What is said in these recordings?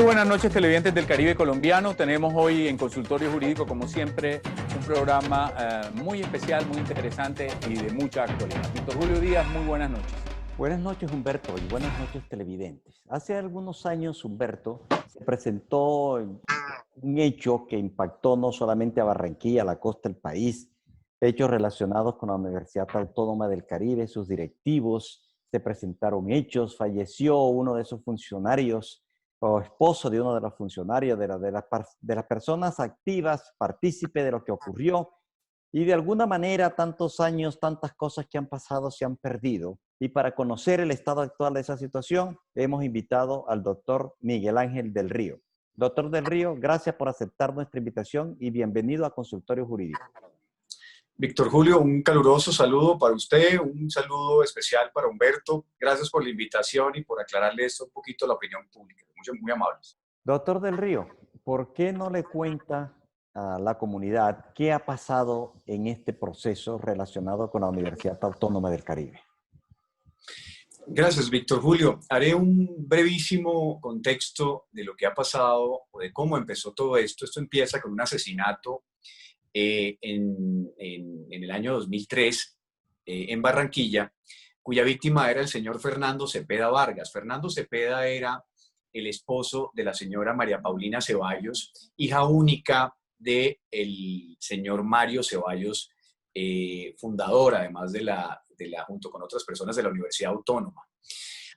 Muy buenas noches, televidentes del Caribe colombiano. Tenemos hoy en Consultorio Jurídico, como siempre, un programa muy especial, muy interesante y de mucha actualidad. Víctor Julio Díaz, muy buenas noches. Buenas noches, Humberto, y buenas noches, televidentes. Hace algunos años, Humberto, se presentó un hecho que impactó no solamente a Barranquilla, a la costa del país, hechos relacionados con la Universidad Autónoma del Caribe, sus directivos, se presentaron hechos, falleció uno de esos funcionarios o esposo de uno de los funcionarios, de las personas activas, partícipe de lo que ocurrió. Y de alguna manera, tantos años, tantas cosas que han pasado se han perdido. Y para conocer el estado actual de esa situación, hemos invitado al doctor Miguel Ángel del Río. Doctor del Río, gracias por aceptar nuestra invitación y bienvenido a Consultorio Jurídico. Víctor Julio, un caluroso saludo para usted, un saludo especial para Humberto. Gracias por la invitación y por aclararle esto un poquito a la opinión pública. Muy amables. Doctor del Río, ¿por qué no le cuenta a la comunidad qué ha pasado en este proceso relacionado con la Universidad Autónoma del Caribe? Gracias, Víctor Julio. Haré un brevísimo contexto de lo que ha pasado o de cómo empezó todo esto. Esto empieza con un asesinato en el año 2003 en Barranquilla, cuya víctima era el señor Fernando Cepeda Vargas. Fernando Cepeda era el esposo de la señora María Paulina Ceballos, hija única del señor Mario Ceballos, fundador además junto con otras personas de la Universidad Autónoma.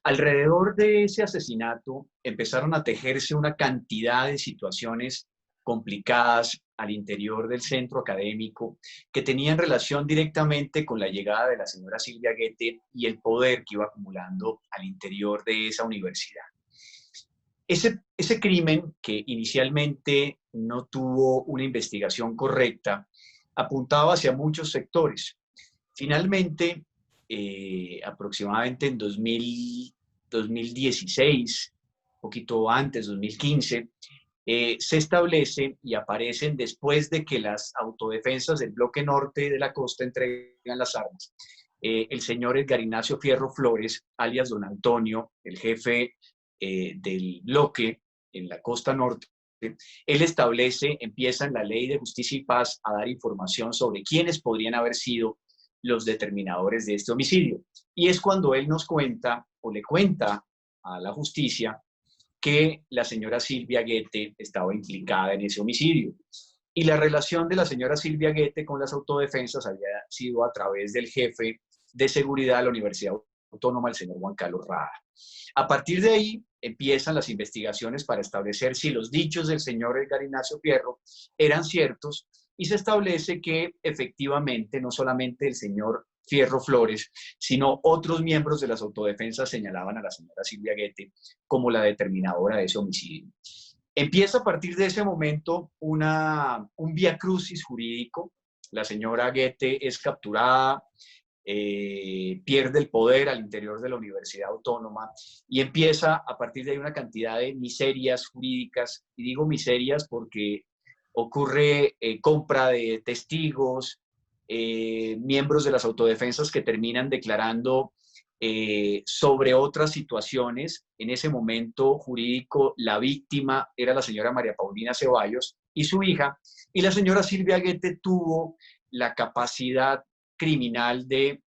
Alrededor de ese asesinato empezaron a tejerse una cantidad de situaciones complicadas al interior del centro académico que tenían relación directamente con la llegada de la señora Silvia Guete y el poder que iba acumulando al interior de esa universidad. Ese crimen, que inicialmente no tuvo una investigación correcta, apuntaba hacia muchos sectores. Finalmente, aproximadamente en 2016, un poquito antes, 2015, se establece y aparecen después de que las autodefensas del bloque norte de la costa entregan las armas. El señor Edgar Ignacio Fierro Flores, alias Don Antonio, el jefe del bloque en la costa norte, él empieza en la Ley de Justicia y Paz a dar información sobre quiénes podrían haber sido los determinadores de este homicidio. Y es cuando él nos cuenta, o le cuenta a la justicia, que la señora Silvia Guete estaba implicada en ese homicidio. Y la relación de la señora Silvia Guete con las autodefensas había sido a través del jefe de seguridad de la Universidad Autónoma, el señor Juan Carlos Rada. A partir de ahí empiezan las investigaciones para establecer si los dichos del señor Edgar Ignacio Fierro eran ciertos, y se establece que efectivamente no solamente el señor Fierro Flores, sino otros miembros de las autodefensas señalaban a la señora Silvia Guete como la determinadora de ese homicidio. Empieza a partir de ese momento un viacrucis jurídico. La señora Guete es capturada, pierde el poder al interior de la Universidad Autónoma y empieza a partir de ahí una cantidad de miserias jurídicas, y digo miserias porque ocurre compra de testigos, miembros de las autodefensas que terminan declarando sobre otras situaciones. En ese momento jurídico, la víctima era la señora María Paulina Ceballos y su hija, y la señora Silvia Guete tuvo la capacidad criminal de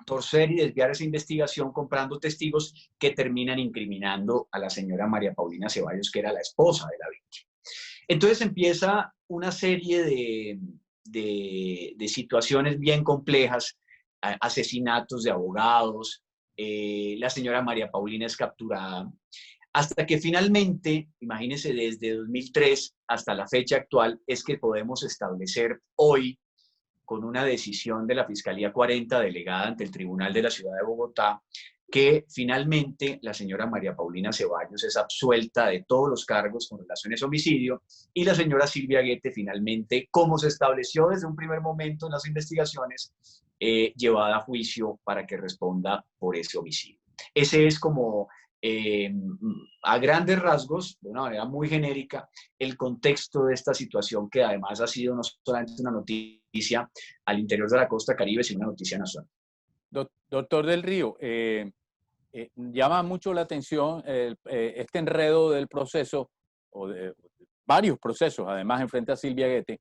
torcer y desviar esa investigación comprando testigos que terminan incriminando a la señora María Paulina Ceballos, que era la esposa de la víctima. Entonces empieza una serie de situaciones bien complejas, asesinatos de abogados, la señora María Paulina es capturada, hasta que finalmente, imagínense, desde 2003 hasta la fecha actual, es que podemos establecer hoy, con una decisión de la Fiscalía 40 delegada ante el Tribunal de la Ciudad de Bogotá, que finalmente la señora María Paulina Ceballos es absuelta de todos los cargos con relación a ese homicidio, y la señora Silvia Guete finalmente, como se estableció desde un primer momento en las investigaciones, llevada a juicio para que responda por ese homicidio. Ese es como, a grandes rasgos, de una manera muy genérica, el contexto de esta situación, que además ha sido no solamente una noticia al interior de la costa Caribe, sino una noticia nacional. Doctor del Río, llama mucho la atención este enredo del proceso, o de varios procesos, además, enfrente a Silvia Guete,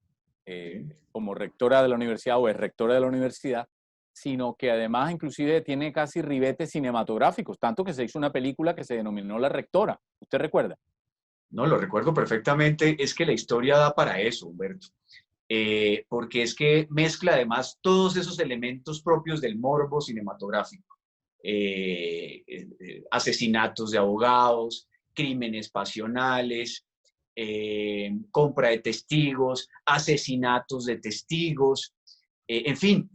como rectora de la universidad o es rectora de la universidad, sino que además inclusive tiene casi ribetes cinematográficos, tanto que se hizo una película que se denominó La Rectora. ¿Usted recuerda? No, lo recuerdo perfectamente. Es que la historia da para eso, Humberto. Porque es que mezcla además todos esos elementos propios del morbo cinematográfico. Asesinatos de abogados, crímenes pasionales, compra de testigos, asesinatos de testigos, en fin,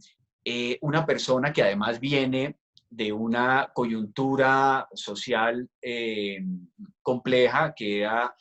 una persona que además viene de una coyuntura social compleja, que era,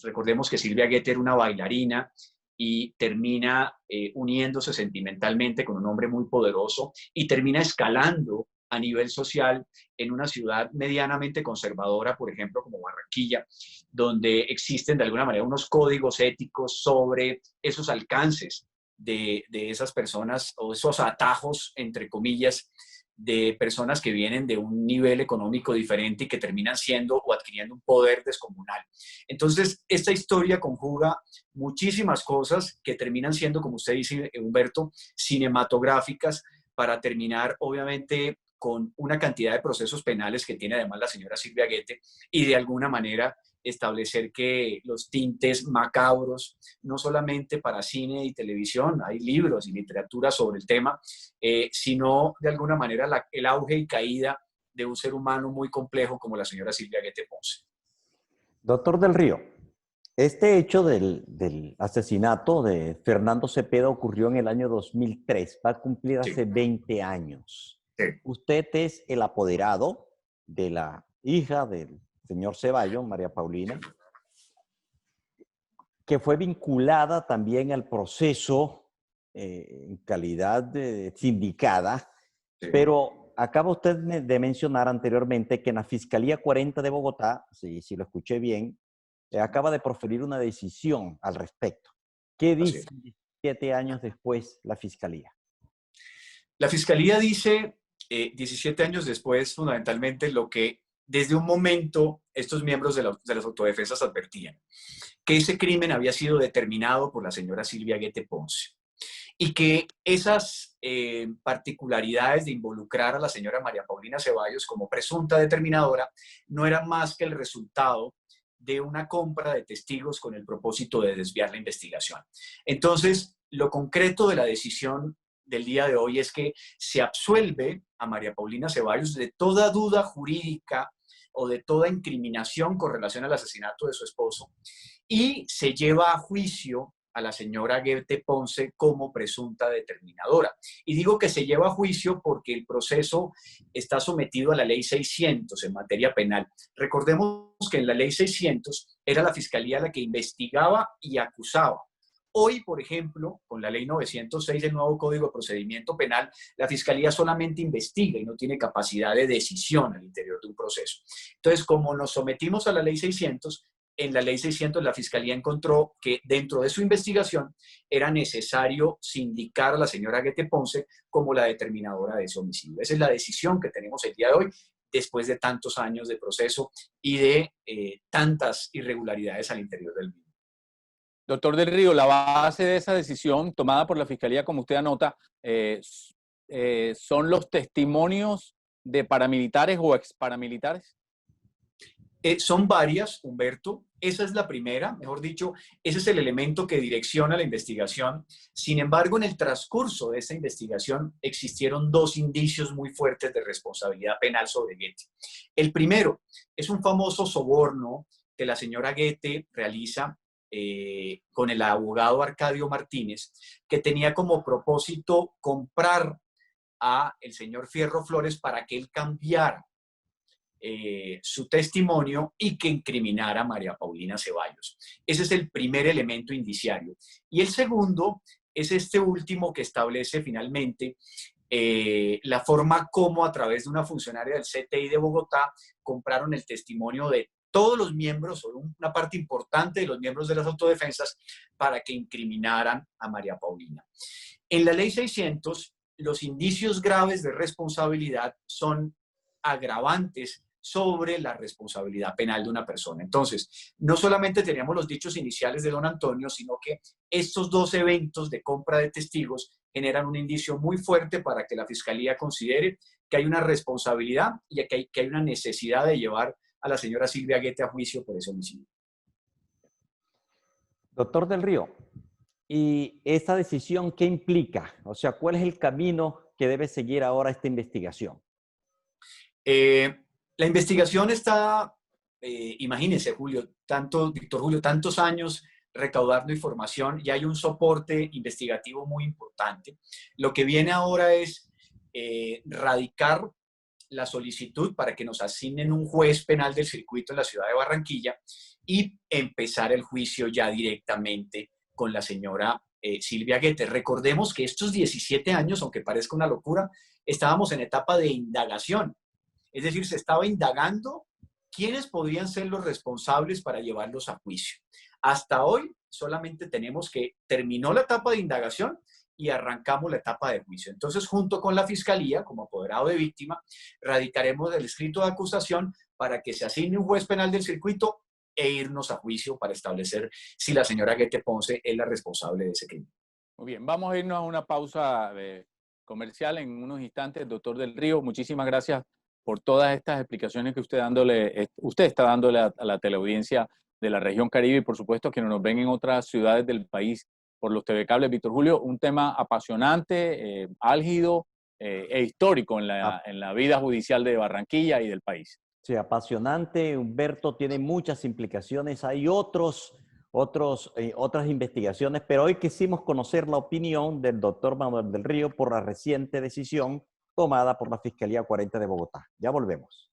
recordemos que Silvia Guete era una bailarina y termina uniéndose sentimentalmente con un hombre muy poderoso y termina escalando a nivel social en una ciudad medianamente conservadora, por ejemplo, como Barranquilla, donde existen de alguna manera unos códigos éticos sobre esos alcances de esas personas o esos atajos, entre comillas, de personas que vienen de un nivel económico diferente y que terminan siendo o adquiriendo un poder descomunal. Entonces, esta historia conjuga muchísimas cosas que terminan siendo, como usted dice, Humberto, cinematográficas, para terminar, obviamente, con una cantidad de procesos penales que tiene además la señora Silvia Guete y de alguna manera establecer que los tintes macabros, no solamente para cine y televisión, hay libros y literatura sobre el tema, sino de alguna manera el auge y caída de un ser humano muy complejo como la señora Silvia Guete Ponce. Doctor del Río, este hecho del asesinato de Fernando Cepeda ocurrió en el año 2003, va a cumplir Sí, hace 20 años. sí. Usted es el apoderado de la hija del señor Ceballos, María Paulina, que fue vinculada también al proceso en calidad de sindicada, Sí. pero acaba usted de mencionar anteriormente que en la Fiscalía 40 de Bogotá, si lo escuché bien, acaba de proferir una decisión al respecto. ¿Qué Así dice es. 17 años después la Fiscalía? La Fiscalía dice, 17 años después, fundamentalmente lo que desde un momento estos miembros de las autodefensas advertían, que ese crimen había sido determinado por la señora Silvia Guete Ponce y que esas particularidades de involucrar a la señora María Paulina Ceballos como presunta determinadora no eran más que el resultado de una compra de testigos con el propósito de desviar la investigación. Entonces, lo concreto de la decisión del día de hoy es que se absuelve a María Paulina Ceballos de toda duda jurídica o de toda incriminación con relación al asesinato de su esposo y se lleva a juicio a la señora Guete Ponce como presunta determinadora. Y digo que se lleva a juicio porque el proceso está sometido a la ley 600 en materia penal. Recordemos que en la ley 600 era la fiscalía la que investigaba y acusaba. Hoy, por ejemplo, con la ley 906 del nuevo Código de Procedimiento Penal, la Fiscalía solamente investiga y no tiene capacidad de decisión al interior de un proceso. Entonces, como nos sometimos a la ley 600, en la ley 600 la Fiscalía encontró que dentro de su investigación era necesario sindicar a la señora Guete Ponce como la determinadora de ese homicidio. Esa es la decisión que tenemos el día de hoy, después de tantos años de proceso y de tantas irregularidades al interior del mismo. Doctor del Río, la base de esa decisión tomada por la Fiscalía, como usted anota, son los testimonios de paramilitares o exparamilitares. Son varias, Humberto. Esa es la primera, mejor dicho, ese es el elemento que direcciona la investigación. Sin embargo, en el transcurso de esta investigación existieron dos indicios muy fuertes de responsabilidad penal sobre Guete. El primero es un famoso soborno que la señora Guete realiza con el abogado Arcadio Martínez, que tenía como propósito comprar a el señor Fierro Flores para que él cambiara su testimonio y que incriminara a María Paulina Ceballos. Ese es el primer elemento indiciario. Y el segundo es este último que establece finalmente la forma como a través de una funcionaria del CTI de Bogotá compraron el testimonio de todos los miembros o una parte importante de los miembros de las autodefensas para que incriminaran a María Paulina. En la ley 600, los indicios graves de responsabilidad son agravantes sobre la responsabilidad penal de una persona. Entonces, no solamente teníamos los dichos iniciales de don Antonio, sino que estos dos eventos de compra de testigos generan un indicio muy fuerte para que la Fiscalía considere que hay una responsabilidad y que hay una necesidad de llevar a la señora Silvia Guete a juicio por ese homicidio. Doctor del Río, ¿y esta decisión qué implica? O sea, ¿cuál es el camino que debe seguir ahora esta investigación? La investigación está, imagínense, Víctor Julio, tantos años recaudando información y hay un soporte investigativo muy importante. Lo que viene ahora es radicar la solicitud para que nos asignen un juez penal del circuito en la ciudad de Barranquilla y empezar el juicio ya directamente con la señora Silvia Guete. Recordemos que estos 17 años, aunque parezca una locura, estábamos en etapa de indagación. Es decir, se estaba indagando quiénes podrían ser los responsables para llevarlos a juicio. Hasta hoy solamente tenemos que terminó la etapa de indagación y arrancamos la etapa de juicio. Entonces, junto con la Fiscalía, como apoderado de víctima, radicaremos el escrito de acusación para que se asigne un juez penal del circuito e irnos a juicio para establecer si la señora Guete Ponce es la responsable de ese crimen. Muy bien, vamos a irnos a una pausa comercial en unos instantes. Doctor del Río, muchísimas gracias por todas estas explicaciones que usted está dándole a la teleaudiencia de la región Caribe y por supuesto que nos ven en otras ciudades del país por los TV Cables. Víctor Julio, un tema apasionante, álgido e histórico en la vida judicial de Barranquilla y del país. Sí, apasionante. Humberto, tiene muchas implicaciones. Hay otras investigaciones, pero hoy quisimos conocer la opinión del doctor Manuel del Río por la reciente decisión tomada por la Fiscalía 40 de Bogotá. Ya volvemos.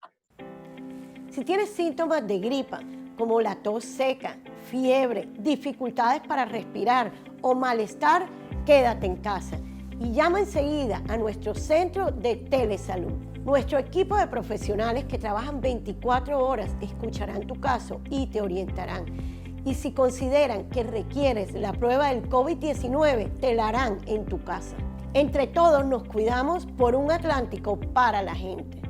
Si tienes síntomas de gripa, como la tos seca, fiebre, dificultades para respirar o malestar, quédate en casa y llama enseguida a nuestro centro de telesalud. Nuestro equipo de profesionales que trabajan 24 horas escucharán tu caso y te orientarán. Y si consideran que requieres la prueba del COVID-19, te la harán en tu casa. Entre todos nos cuidamos por un Atlántico para la gente.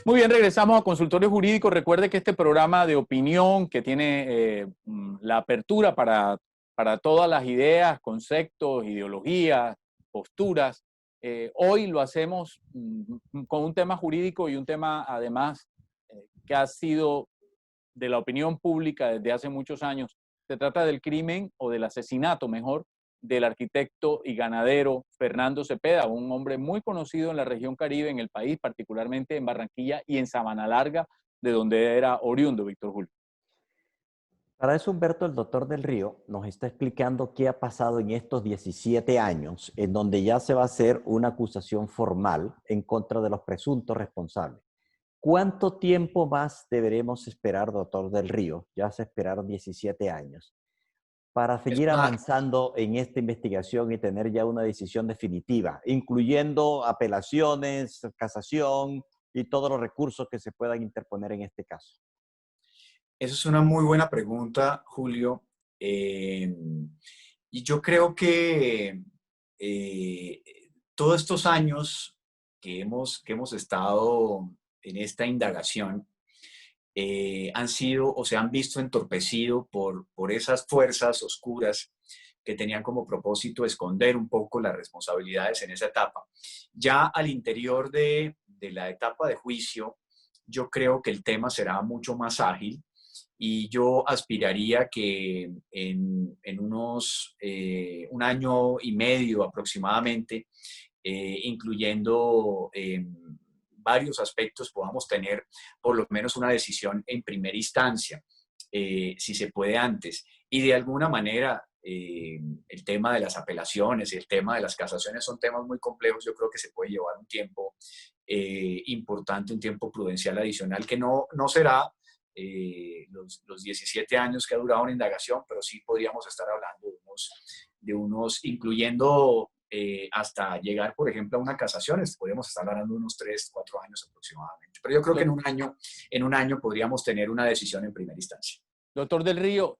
Muy bien, regresamos a Consultorio Jurídico. Recuerde que este programa de opinión que tiene la apertura para todas las ideas, conceptos, ideologías, posturas, hoy lo hacemos con un tema jurídico y un tema además que ha sido de la opinión pública desde hace muchos años. Se trata del crimen o del asesinato, mejor, del arquitecto y ganadero Fernando Cepeda, un hombre muy conocido en la región Caribe, en el país, particularmente en Barranquilla y en Sabana Larga, de donde era oriundo, Víctor Julio. Para eso, Humberto, el doctor del Río nos está explicando qué ha pasado en estos 17 años, en donde ya se va a hacer una acusación formal en contra de los presuntos responsables. ¿Cuánto tiempo más deberemos esperar, doctor del Río? Ya se esperaron 17 años. Para seguir avanzando en esta investigación y tener ya una decisión definitiva, incluyendo apelaciones, casación y todos los recursos que se puedan interponer en este caso. Esa es una muy buena pregunta, Julio. Y yo creo que todos estos años que hemos estado en esta indagación han sido o se han visto entorpecidos por esas fuerzas oscuras que tenían como propósito esconder un poco las responsabilidades en esa etapa. Ya al interior de la etapa de juicio, yo creo que el tema será mucho más ágil y yo aspiraría que en un año y medio aproximadamente, incluyendo varios aspectos, podamos tener por lo menos una decisión en primera instancia, si se puede antes. Y de alguna manera, el tema de las apelaciones y el tema de las casaciones son temas muy complejos. Yo creo que se puede llevar un tiempo importante, un tiempo prudencial adicional, que no será los 17 años que ha durado una indagación, pero sí podríamos estar hablando de unos incluyendo hasta llegar, por ejemplo, a una casación. Podríamos estar hablando de unos 3, 4 años aproximadamente. Pero yo creo que en un año podríamos tener una decisión en primera instancia. Doctor del Río,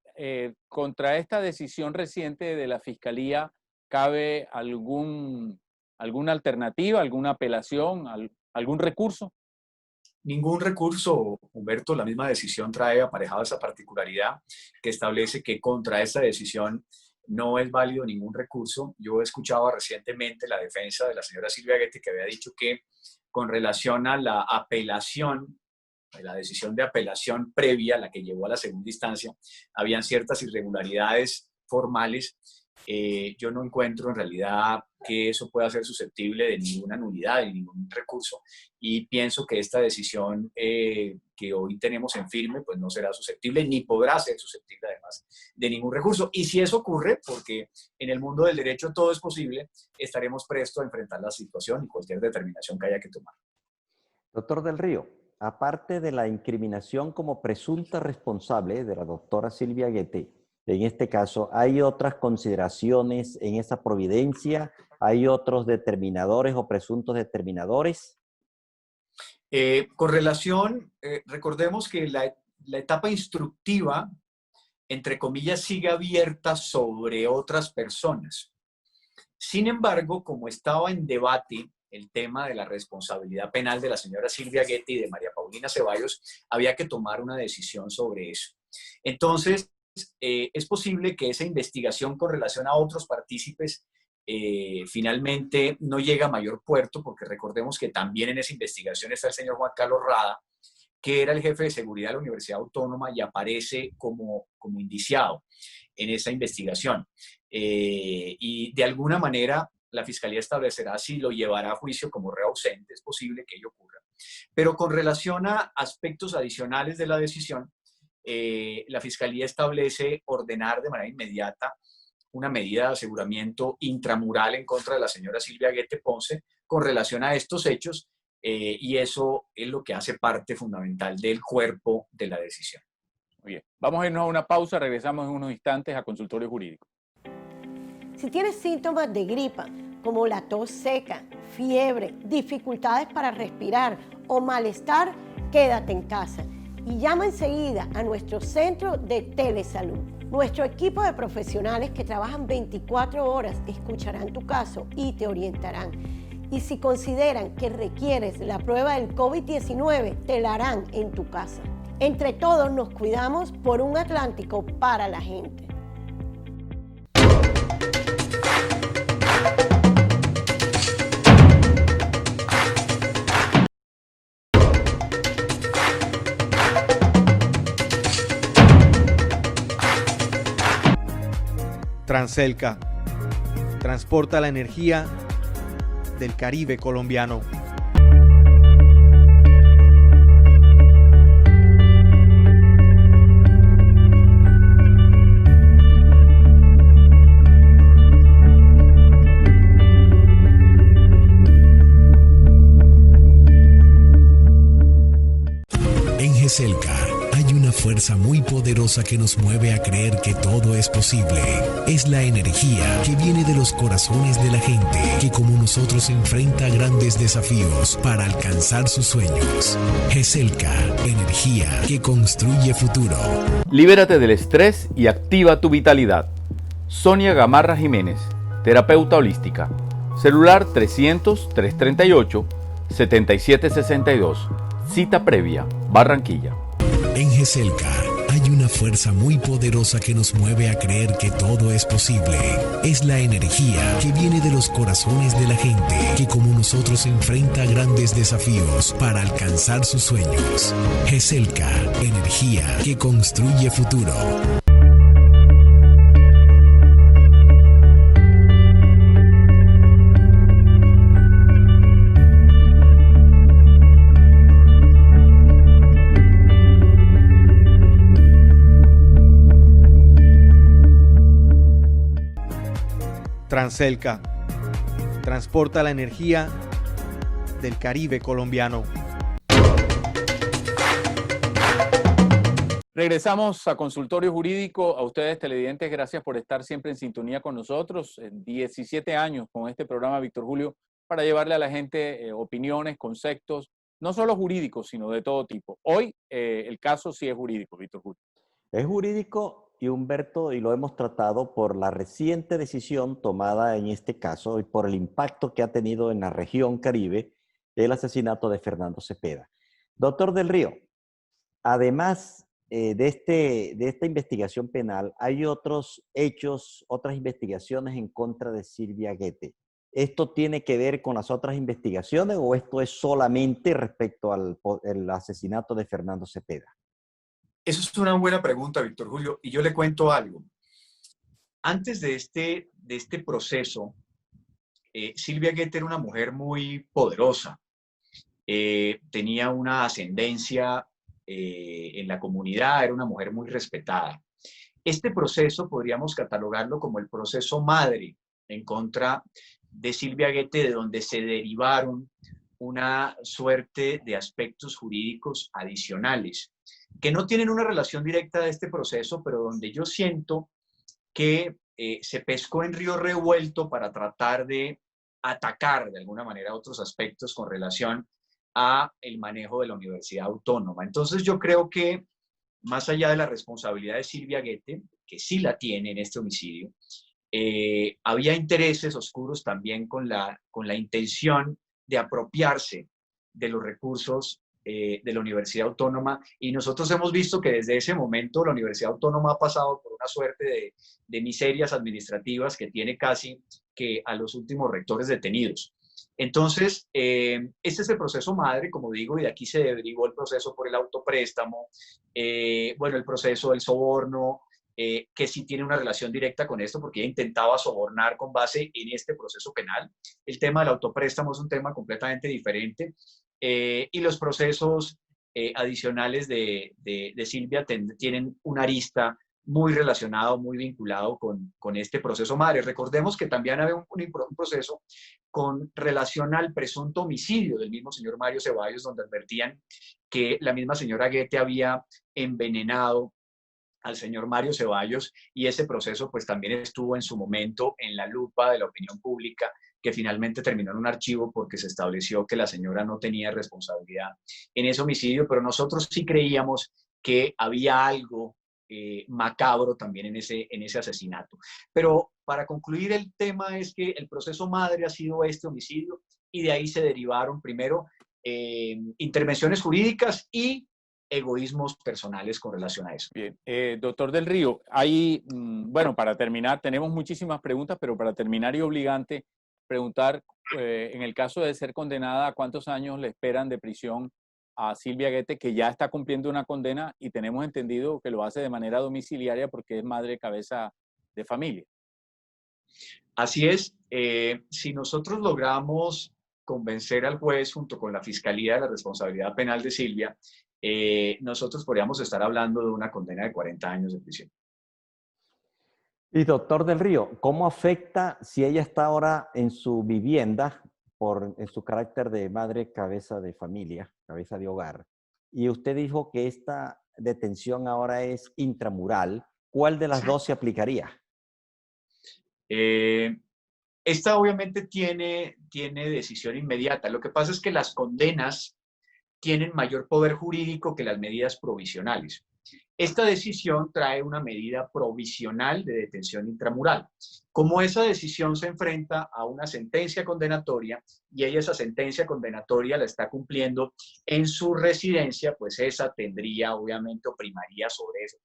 contra esta decisión reciente de la Fiscalía, ¿cabe alguna alternativa, alguna apelación, algún recurso? Ningún recurso, Humberto. La misma decisión trae aparejada esa particularidad que establece que contra esta decisión no es válido ningún recurso. Yo escuchaba recientemente la defensa de la señora Silvia Guetti, que había dicho que con relación a la apelación, la decisión de apelación previa, la que llevó a la segunda instancia, habían ciertas irregularidades formales. Yo no encuentro en realidad que eso pueda ser susceptible de ninguna nulidad, de ningún recurso, y pienso que esta decisión que hoy tenemos en firme pues no será susceptible ni podrá ser susceptible además de ningún recurso. Y si eso ocurre, porque en el mundo del derecho todo es posible, estaremos prestos a enfrentar la situación y cualquier determinación que haya que tomar. Doctor del Río, aparte de la incriminación como presunta responsable de la doctora Silvia Guetti, en este caso, ¿hay otras consideraciones en esa providencia? ¿Hay otros determinadores o presuntos determinadores? Con relación, recordemos que la etapa instructiva, entre comillas, sigue abierta sobre otras personas. Sin embargo, como estaba en debate el tema de la responsabilidad penal de la señora Silvia Guetti y de María Paulina Ceballos, había que tomar una decisión sobre eso. Entonces, es posible que esa investigación con relación a otros partícipes finalmente no llegue a mayor puerto, porque recordemos que también en esa investigación está el señor Juan Carlos Rada, que era el jefe de seguridad de la Universidad Autónoma y aparece como indiciado en esa investigación. Y de alguna manera la Fiscalía establecerá si lo llevará a juicio como reo ausente. Es posible que ello ocurra. Pero con relación a aspectos adicionales de la decisión, la Fiscalía establece ordenar de manera inmediata una medida de aseguramiento intramural en contra de la señora Silvia Guetti Ponce con relación a estos hechos, y eso es lo que hace parte fundamental del cuerpo de la decisión. Muy bien. Vamos a irnos a una pausa, regresamos en unos instantes a Consultorio Jurídico. Si tienes síntomas de gripa, como la tos seca, fiebre, dificultades para respirar o malestar, quédate en casa y llama enseguida a nuestro centro de telesalud. Nuestro equipo de profesionales que trabajan 24 horas escucharán tu caso y te orientarán. Y si consideran que requieres la prueba del COVID-19, te la harán en tu casa. Entre todos nos cuidamos por un Atlántico para la gente. Transelca transporta la energía del Caribe colombiano. En GESELCA hay una fuerza muy poderosa que nos mueve a creer que todo es posible. Es la energía que viene de los corazones de la gente, que como nosotros enfrenta grandes desafíos para alcanzar sus sueños. GESELCA, energía que construye futuro. Libérate del estrés y activa tu vitalidad. Sonia Gamarra Jiménez, terapeuta holística. Celular 300-338-7762. Cita previa, Barranquilla. En GESELCA hay una fuerza muy poderosa que nos mueve a creer que todo es posible. Es la energía que viene de los corazones de la gente, que como nosotros enfrenta grandes desafíos para alcanzar sus sueños. GESELCA, energía que construye futuro. Transelca transporta la energía del Caribe colombiano. Regresamos a Consultorio Jurídico. A ustedes, televidentes, gracias por estar siempre en sintonía con nosotros. 17 años con este programa, Víctor Julio, para llevarle a la gente opiniones, conceptos, no solo jurídicos, sino de todo tipo. Hoy el caso sí es jurídico, Víctor Julio. Es jurídico, y Humberto, y lo hemos tratado por la reciente decisión tomada en este caso y por el impacto que ha tenido en la región Caribe el asesinato de Fernando Cepeda. Doctor Del Río, además de esta investigación penal, hay otros hechos, otras investigaciones en contra de Silvia Guete. ¿Esto tiene que ver con las otras investigaciones o esto es solamente respecto al asesinato de Fernando Cepeda? Eso es una buena pregunta, Víctor Julio, y yo le cuento algo. Antes de este proceso, Silvia Guete era una mujer muy poderosa. Tenía una ascendencia en la comunidad, era una mujer muy respetada. Este proceso podríamos catalogarlo como el proceso madre en contra de Silvia Guete, de donde se derivaron una suerte de aspectos jurídicos adicionales que no tienen una relación directa de este proceso, pero donde yo siento que se pescó en río revuelto para tratar de atacar de alguna manera otros aspectos con relación a el manejo de la Universidad Autónoma. Entonces yo creo que más allá de la responsabilidad de Silvia Guete, que sí la tiene en este homicidio, había intereses oscuros también con la intención de apropiarse de los recursos de la Universidad Autónoma, y nosotros hemos visto que desde ese momento la Universidad Autónoma ha pasado por una suerte de miserias administrativas que tiene casi que a los últimos rectores detenidos. Entonces, este es el proceso madre, como digo, y de aquí se derivó el proceso por el autopréstamo, bueno, el proceso del soborno, que sí tiene una relación directa con esto, porque ella intentaba sobornar con base en este proceso penal. El tema del autopréstamo es un tema completamente diferente, y los procesos adicionales de Silvia tienen una arista muy relacionado, muy vinculado con este proceso madre. Recordemos que también había un proceso con relación al presunto homicidio del mismo señor Mario Ceballos, donde advertían que la misma señora Guete había envenenado al señor Mario Ceballos, y ese proceso pues también estuvo en su momento en la lupa de la opinión pública, que finalmente terminó en un archivo porque se estableció que la señora no tenía responsabilidad en ese homicidio, pero nosotros sí creíamos que había algo macabro también en ese asesinato. Pero para concluir el tema es que el proceso madre ha sido este homicidio, y de ahí se derivaron primero intervenciones jurídicas y egoísmos personales con relación a eso. Bien, doctor Del Río, hay, bueno, para terminar, tenemos muchísimas preguntas, pero para terminar y obligante, preguntar, en el caso de ser condenada, ¿cuántos años le esperan de prisión a Silvia Guete, que ya está cumpliendo una condena y tenemos entendido que lo hace de manera domiciliaria porque es madre cabeza de familia? Así es. Si nosotros logramos convencer al juez junto con la Fiscalía de la responsabilidad penal de Silvia, nosotros podríamos estar hablando de una condena de 40 años de prisión. Y doctor Del Río, ¿cómo afecta si ella está ahora en su vivienda en su carácter de madre cabeza de familia, cabeza de hogar? Y usted dijo que esta detención ahora es intramural. ¿Cuál de las dos se aplicaría? Esta obviamente tiene decisión inmediata. Lo que pasa es que las condenas tienen mayor poder jurídico que las medidas provisionales. Esta decisión trae una medida provisional de detención intramural. Como esa decisión se enfrenta a una sentencia condenatoria y ella esa sentencia condenatoria la está cumpliendo en su residencia, pues esa tendría obviamente o primaría sobre eso.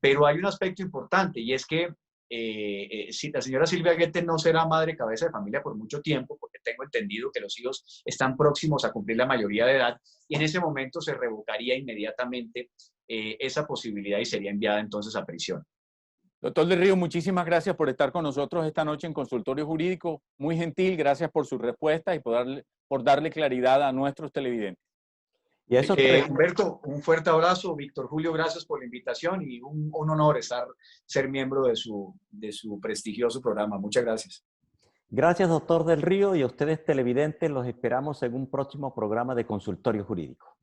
Pero hay un aspecto importante, y es que si la señora Silvia Guete no será madre cabeza de familia por mucho tiempo, porque tengo entendido que los hijos están próximos a cumplir la mayoría de edad, y en ese momento se revocaría inmediatamente esa posibilidad y sería enviada entonces a prisión. Doctor Del Río, muchísimas gracias por estar con nosotros esta noche en Consultorio Jurídico. Muy gentil, gracias por su respuesta y por darle claridad a nuestros televidentes. Y eso Humberto, un fuerte abrazo. Víctor Julio, gracias por la invitación y un honor ser miembro de su prestigioso programa. Muchas gracias. Gracias, doctor Del Río, y a ustedes televidentes los esperamos en un próximo programa de Consultorio Jurídico.